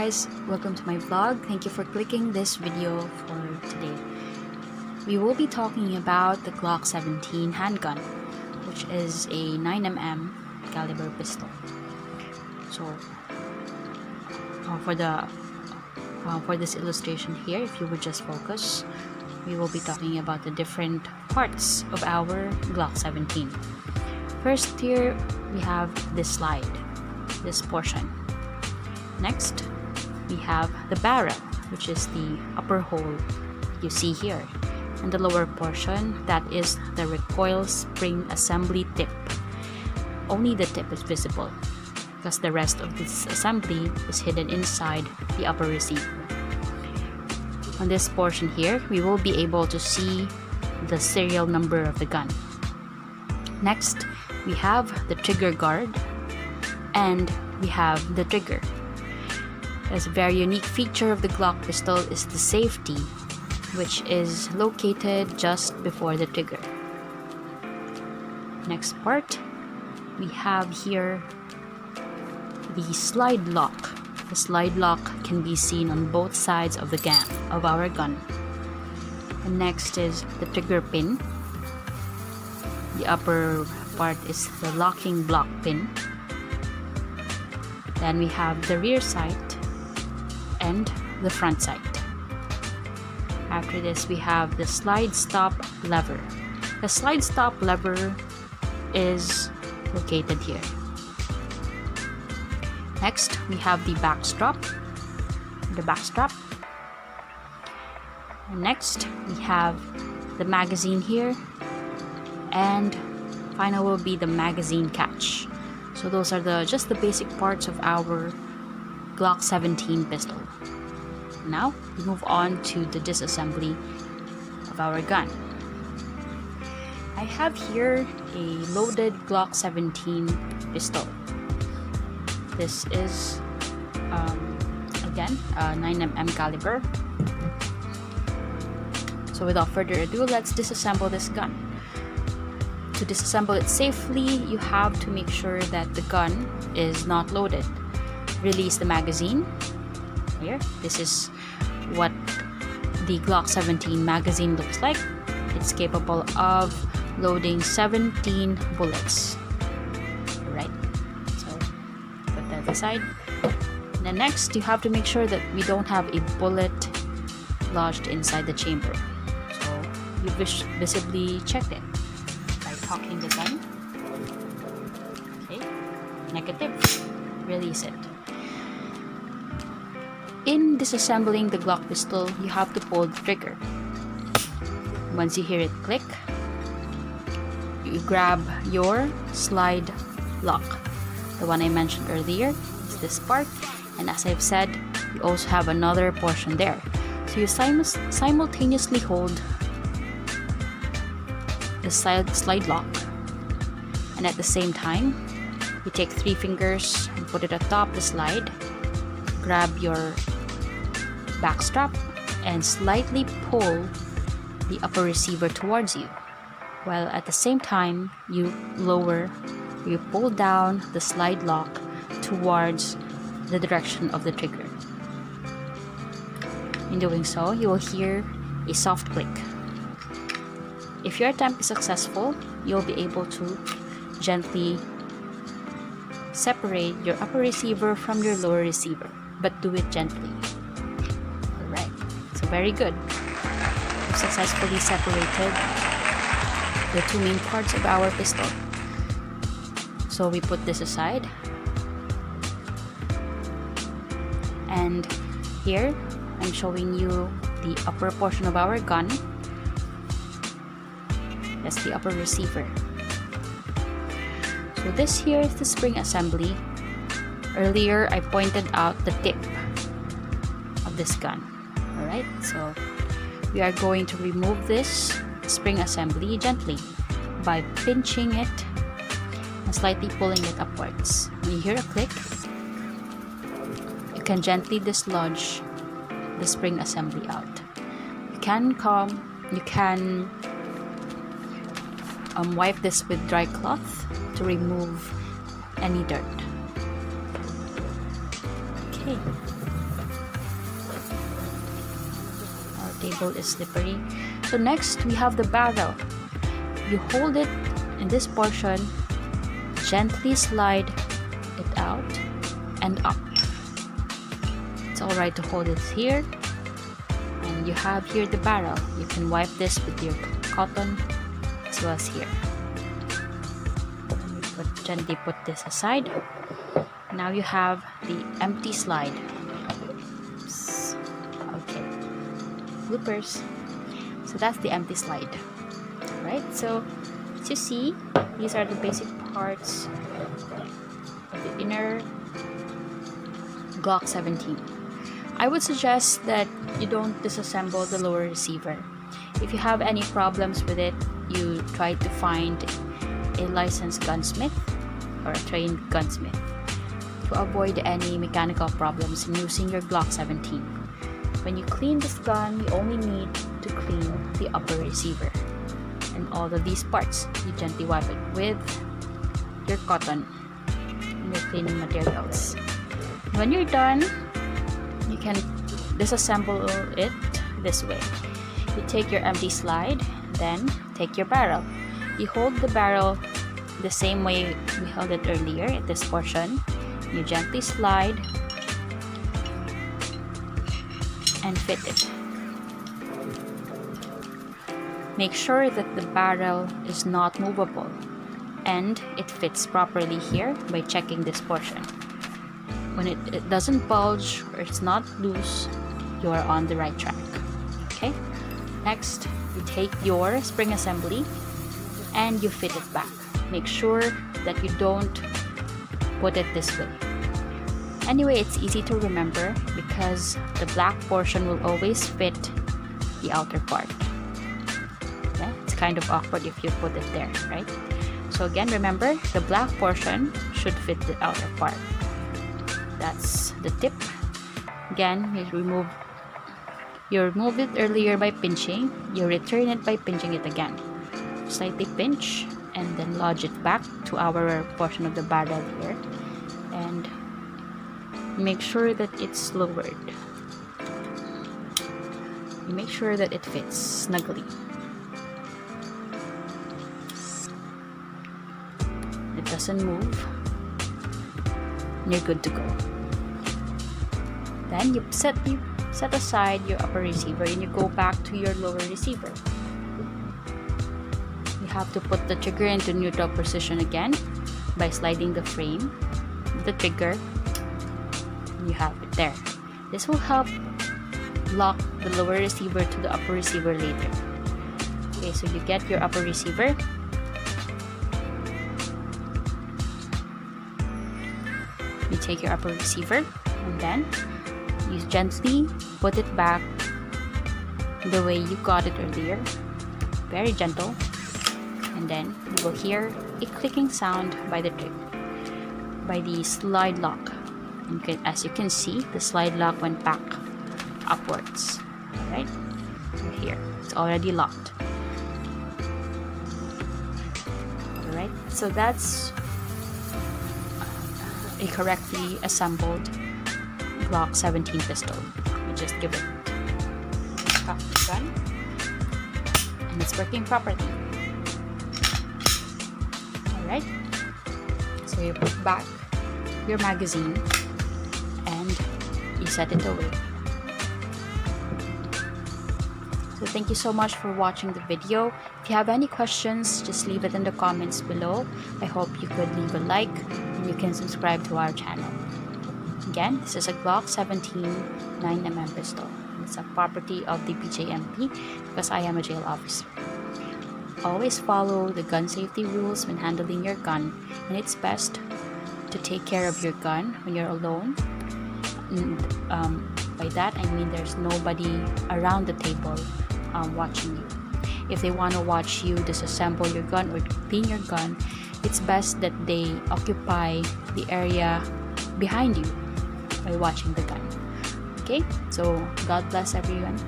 guys, welcome to my vlog. Thank you for clicking this video for today. We will be talking about the Glock 17 handgun, which is a 9mm caliber pistol. So for this illustration here, if you would just focus, we will be talking about the different parts of our Glock 17. First here, we have this slide, this portion. Next, we have the barrel, which is the upper hole you see here, and the lower portion, that is the recoil spring assembly tip. Only the tip is visible, because the rest of this assembly is hidden inside the upper receiver. On this portion here, we will be able to see the serial number of the gun. Next, we have the trigger guard, and we have the trigger. A very unique feature of the Glock pistol is the safety, which is located just before the trigger. Next part, we have here the slide lock. The slide lock can be seen on both sides of our gun. And next is the trigger pin. The upper part is the locking block pin. Then we have the rear sight and the front sight. After this, we have the slide stop lever. The slide stop lever is located here. Next, we have the back strap. And next, we have the magazine here, and final will be the magazine catch. So those are just the basic parts of our Glock 17 pistol. Now we move on to the disassembly of our gun. I have here a loaded Glock 17 pistol. This is again a 9mm caliber. So without further ado, let's disassemble this gun. To disassemble it safely, you have to make sure that the gun is not loaded. Release the magazine. Here, this is what the Glock 17 magazine looks like. It's capable of loading 17 bullets. Alright, so put that aside. And then next, you have to make sure that we don't have a bullet lodged inside the chamber. So you visibly check it by cocking the gun. Okay, negative. Release it. In disassembling the Glock pistol, you have to pull the trigger. Once you hear it click, you grab your slide lock. The one I mentioned earlier is this part, and as I've said, you also have another portion there. So you simultaneously hold the slide lock, and at the same time, you take 3 fingers and put it atop the slide. Grab your back strap and slightly pull the upper receiver towards you, while at the same time you pull down the slide lock towards the direction of the trigger. In doing so, you will hear a soft click. If your attempt is successful, you'll be able to gently separate your upper receiver from your lower receiver, but do it gently. Alright, so very good. We've successfully separated the 2 main parts of our pistol. So we put this aside. And here, I'm showing you the upper portion of our gun. That's the upper receiver. So this here is the spring assembly. Earlier, I pointed out the tip of this gun. Alright, so we are going to remove this spring assembly gently by pinching it and slightly pulling it upwards. When you hear a click, you can gently dislodge the spring assembly out. You can wipe this with dry cloth to remove any dirt. Okay, table is slippery. So next we have the barrel. You hold it in this portion, gently slide it out and up. It's alright to hold it here, and you have here the barrel. You can wipe this with your cotton as well as here. Gently put this aside. Now you have the empty slide. Oops. Okay, bloopers. So that's the empty slide. Right, so as you see, these are the basic parts of the inner Glock 17. I would suggest that you don't disassemble the lower receiver. If you have any problems with it, you try to find a licensed gunsmith or a trained gunsmith to avoid any mechanical problems in using your Glock 17. When you clean this gun, you only need to clean the upper receiver. And all of these parts, you gently wipe it with your cotton and your cleaning materials. When you're done, you can disassemble it this way. You take your empty slide, then take your barrel. You hold the barrel the same way we held it earlier at this portion. You gently slide and fit it. Make sure that the barrel is not movable and it fits properly here by checking this portion. When it doesn't bulge or it's not loose, you are on the right track. Okay? Next, you take your spring assembly and you fit it back. Make sure that you don't put it this way. Anyway, it's easy to remember because the black portion will always fit the outer part. Yeah, it's kind of awkward if you put it there, right? So again, remember, the black portion should fit the outer part. That's the tip. Again, you removed it earlier by pinching. You return it by pinching it again. Slightly pinch and then lodge it back to our portion of the barrel here. And make sure that it's lowered. You make sure that it fits snugly. It doesn't move. And you're good to go. Then you set aside your upper receiver and you go back to your lower receiver. You have to put the trigger into neutral position again by sliding the frame with the trigger. And you have it there. This will help lock the lower receiver to the upper receiver later. Okay, so you get your upper receiver. You take your upper receiver and then you gently put it back the way you got it earlier. Very gentle. And then you will hear a clicking sound by the slide lock. As you can see, the slide lock went back upwards. Alright? Here. It's already locked. Alright? So that's a correctly assembled Glock 17 pistol. You just give it cock the gun and it's working properly. Alright? So you put back your magazine and you set it away. So thank you so much for watching the video. If you have any questions, just leave it in the comments below. I hope you could leave a like and you can subscribe to our channel. Again, this is a Glock 17 9mm pistol. It's a property of the BJMP because I am a jail officer. Always follow the gun safety rules when handling your gun, and it's best to take care of your gun when you're alone. And, by that I mean there's nobody around the table watching you. If they want to watch you disassemble your gun or clean your gun, it's best that they occupy the area behind you by watching the gun. Okay, so God bless everyone.